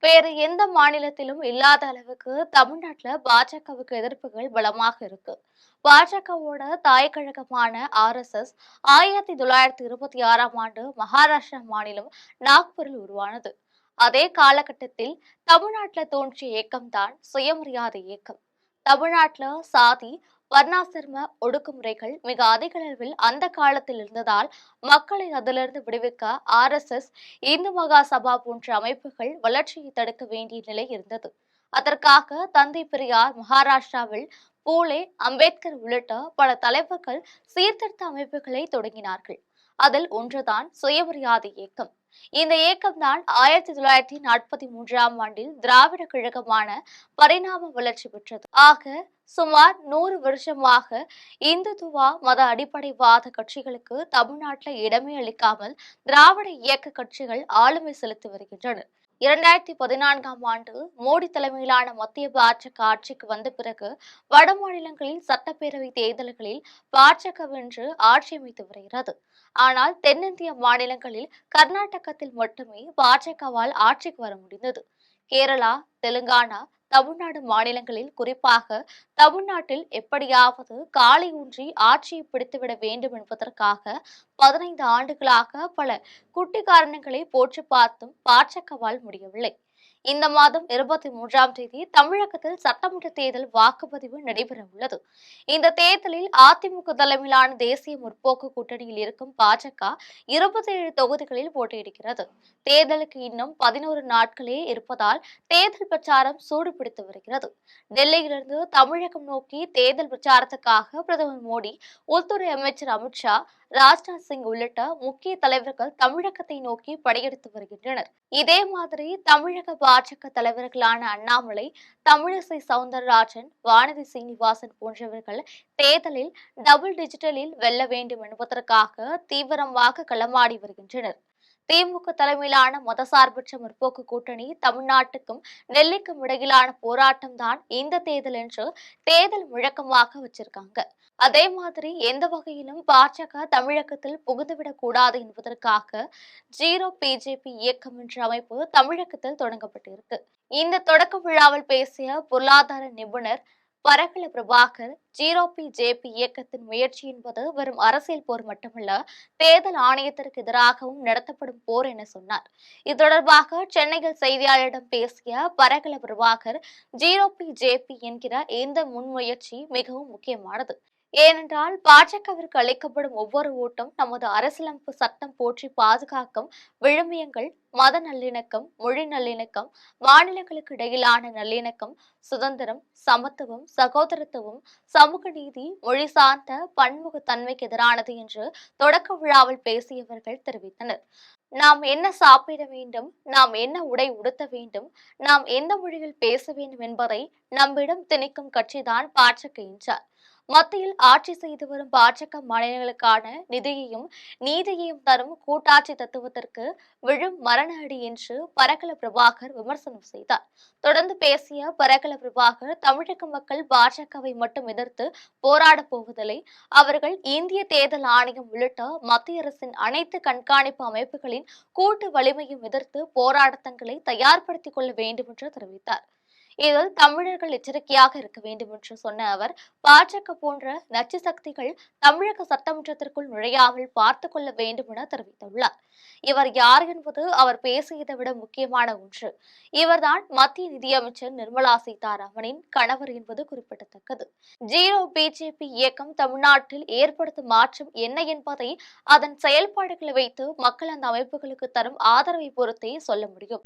வேறு எந்த மாநிலத்திலும் இல்லாத அளவுக்கு தமிழ்நாட்டுல பாஜகவுக்கு எதிர்ப்புகள் பலமாக இருக்கு. பாஜகவோட தாய் கழகமான RSS 1926ஆம் ஆண்டு மகாராஷ்டிரா மாநிலம் நாக்பூரில் உருவானது. அதே காலகட்டத்தில் தமிழ்நாட்டுல தோன்றிய இயக்கம்தான் சுயமரியாதை இயக்கம். தமிழ்நாட்டுல சாதி வர்ணாசிரம ஒடுக்குமுறைகள் மிக அதிக அளவில் அந்த காலத்தில் இருந்ததால் மக்களை அதிலிருந்து விடுவிக்க RSS இந்து மகா சபா போன்ற அமைப்புகள் வளர்ச்சியை தடுக்க வேண்டிய நிலை இருந்தது. அதற்காக தந்தை பெரியார் மகாராஷ்டிராவில் பூலே அம்பேத்கர் உள்ளிட்ட பல தலைவர்கள் சீர்திருத்த அமைப்புகளை தொடங்கினார்கள். அதில் ஒன்றுதான் சுயமரியாதை இயக்கம். இந்த இயக்கம்தான் 1943ஆம் ஆண்டில் திராவிட கழகமான பரிணாம வளர்ச்சி பெற்றது. ஆக சுமார் 100 வருஷமாக இந்துத்துவா மத அடிப்படைவாத கட்சிகளுக்கு தமிழ்நாட்டில் இடமே அளிக்காமல் திராவிட இயக்க கட்சிகள் ஆளுமை செலுத்தி வருகின்றன. 2014ஆம் ஆண்டு மோடி தலைமையிலான மத்திய பாஜக ஆட்சிக்கு வந்த பிறகு வட மாநிலங்களில் சட்டப்பேரவை தேர்தல்களில் பாஜக வென்று ஆட்சி அமைத்து வருகிறது. ஆனால் தென்னிந்திய மாநிலங்களில் கர்நாடகத்தில் மட்டுமே பாஜகவால் ஆட்சிக்கு வர முடிந்தது. கேரளா, தெலுங்கானா, தமிழ்நாடு மாநிலங்களில் குறிப்பாக தமிழ்நாட்டில் எப்படியாவது காலை ஊன்றி ஆட்சியை பிடித்துவிட வேண்டும் என்பதற்காக 15 ஆண்டுகளாக பல குட்டி காரணங்களை போற்றி பார்த்தும் பாஜகவால் முடியவில்லை. இந்த மாதம் 23ஆம் தேதி தமிழகத்தில் சட்டமன்ற தேர்தல் வாக்குப்பதிவு நடைபெற உள்ளது. இந்த தேர்தலில் அதிமுக தலைமையிலான தேசிய முற்போக்கு கூட்டணியில் இருக்கும் பாஜக 27 தொகுதிகளில் போட்டியிடுகிறது. தேர்தலுக்கு இன்னும் 11 நாட்களே இருப்பதால் தேர்தல் பிரச்சாரம் சூடுபிடித்து வருகிறது. டெல்லியிலிருந்து தமிழகம் நோக்கி தேர்தல் பிரச்சாரத்துக்காக பிரதமர் மோடி, உள்துறை அமைச்சர் அமித்ஷா, ராஜ்நாத் சிங் உள்ளிட்ட முக்கிய தலைவர்கள் தமிழகத்தை நோக்கி படையெடுத்து வருகின்றனர். இதே மாதிரி தமிழக பாஜக தலைவர்களான அண்ணாமலை, தமிழிசை சவுந்தரராஜன், வானதி சீனிவாசன் போன்றவர்கள் தேர்தலில் டபுள் டிஜிட்டலில் வெல்ல வேண்டும் என்பதற்காக தீவிரமாக களமாடி வருகின்றனர். திமுக தலைமையிலான மதசார்பற்ற முற்போக்கு கூட்டணி தமிழ்நாட்டுக்கும் டெல்லிக்கும் இடையிலான போராட்டம் தான் இந்த தேர்தல் என்று தேர்தல் முழக்கமாக வச்சிருக்காங்க. அதே மாதிரி எந்த வகையிலும் பாஜக தமிழகத்தில் புகுந்துவிடக் கூடாது என்பதற்காக ஜீரோ பிஜேபி இயக்கம் என்ற அமைப்பு தமிழகத்தில் தொடங்கப்பட்டிருக்கு. இந்த தொடக்க விழாவில் பேசிய பொருளாதார நிபுணர் பரகல பிரபாகர், ஜீரோ பிஜேபி இயக்கத்தின் முயற்சி என்பது வெறும் அரசியல் போர் மட்டுமல்ல, தேர்தல் ஆணையத்திற்கு எதிராகவும் நடத்தப்படும் போர் என சொன்னார். இது தொடர்பாக சென்னையில் செய்தியாளரிடம் பேசிய பரகல பிரபாகர், ஜீரோ பிஜேபி என்கிற இந்த முன்முயற்சி மிகவும் முக்கியமானது. ஏனென்றால் பாஜகவிற்கு அளிக்கப்படும் ஒவ்வொரு ஓட்டும் நமது அரசியலமைப்பு சட்டம் போற்றி பாதுகாக்கும் விழுமியங்கள், மத நல்லிணக்கம், மொழி நல்லிணக்கம், மாநிலங்களுக்கு இடையிலான நல்லிணக்கம், சுதந்திரம், சமத்துவம், சகோதரத்துவம், சமூக நீதி, மொழி சார்ந்த பன்முகத்தன்மைக்கு எதிரானது என்று தொடக்க விழாவில் பேசியவர்கள் தெரிவித்தனர். நாம் என்ன சாப்பிட வேண்டும், நாம் என்ன உடை உடுத்த வேண்டும், நாம் எந்த மொழியில் பேச வேண்டும் என்பதை நம்மிடம் திணிக்கும் கட்சிதான் பாஜக என்றார். மத்தியில் ஆட்சி செய்து வரும் பாஜக மாநிலங்களுக்கான நிதியையும் நீதியையும் தரும் கூட்டாட்சி தத்துவத்திற்கு விழும் மரண அடி என்று பரகல பிரபாகர் விமர்சனம் செய்தார். தொடர்ந்து பேசிய பரகல பிரபாகர், தமிழக மக்கள் பாஜகவை மட்டும் எதிர்த்து போராடப் போவதில்லை, அவர்கள் இந்திய தேர்தல் ஆணையம் உள்ளிட்ட மத்திய அரசின் அனைத்து கண்காணிப்பு அமைப்புகளின் கூட்டு வலிமையும் எதிர்த்து போராட்டங்களை தயார்படுத்திக் கொள்ள வேண்டும் என்று தெரிவித்தார். இதில் தமிழர்கள் எச்சரிக்கையாக இருக்க வேண்டும் என்று சொன்ன அவர், பாஜக போன்ற நச்சு சக்திகள் தமிழக சட்டமன்றத்திற்குள் நுழையாமல் பார்த்துக் கொள்ள வேண்டும் என தெரிவித்துள்ளார். இவர் யார் என்பது அவர் பேசியதை விட முக்கியமான ஒன்று. இவர்தான் மத்திய நிதியமைச்சர் நிர்மலா சீதாராமனின் கணவர் என்பது குறிப்பிடத்தக்கது. ஜீரோ பிஜேபி இயக்கம் தமிழ்நாட்டில் ஏற்படுத்தும் மாற்றம் என்ன என்பதை அதன் செயல்பாடுகளை வைத்து மக்கள் அந்த அமைப்புகளுக்கு தரும் ஆதரவை பொறுத்தே சொல்ல முடியும்.